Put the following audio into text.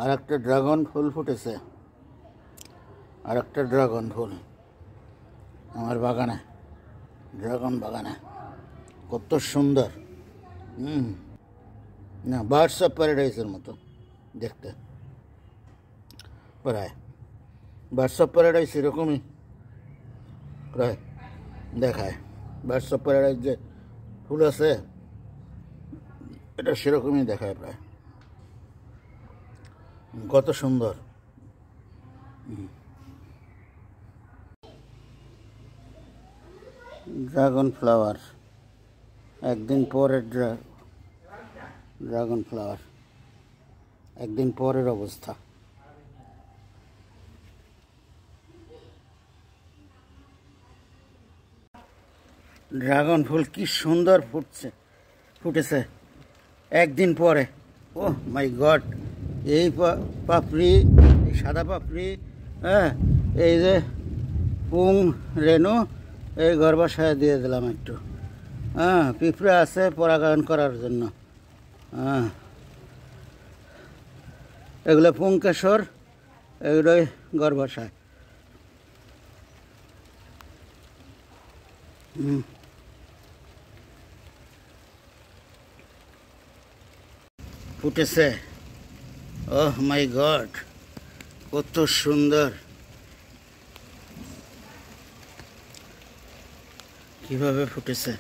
আর একটা ড্রাগন ফুল ফুটেছে, আর একটা ড্রাগন ফুল আমার বাগানে, ড্রাগন বাগানে। কত সুন্দর! না, বার্ডস অফ প্যারাডাইসের মতো দেখতে, প্রায় বার্ডস অফ প্যারাডাইস এরকমই প্রায় দেখায়। বার্ডস অফ প্যারাডাইস যে ফুল আছে এটা সেরকমই দেখায় প্রায়। কত সুন্দর! ড্রাগন ফ্লাওয়ার, একদিন পরের ড্রাগন ফ্লাওয়ার, একদিন পরের অবস্থা। ড্রাগন ফুল কি সুন্দর ফুটেছে একদিন পরে। ও মাই গড! এই পাপড়ি, এই সাদা পাপড়ি, হ্যাঁ, এই যে পুং রেনু, এই গর্ভাশয়ে দিয়ে দিলাম একটু। হ্যাঁ, পিঁপড়ে আছে পরাগায়ন করার জন্য। হ্যাঁ, এগুলো পুংকেশর, এগুলোই গর্ভাশয়। ফুটেছে। ওহ মাই গড, কত সুন্দর! কিভাবে ফুটেছে!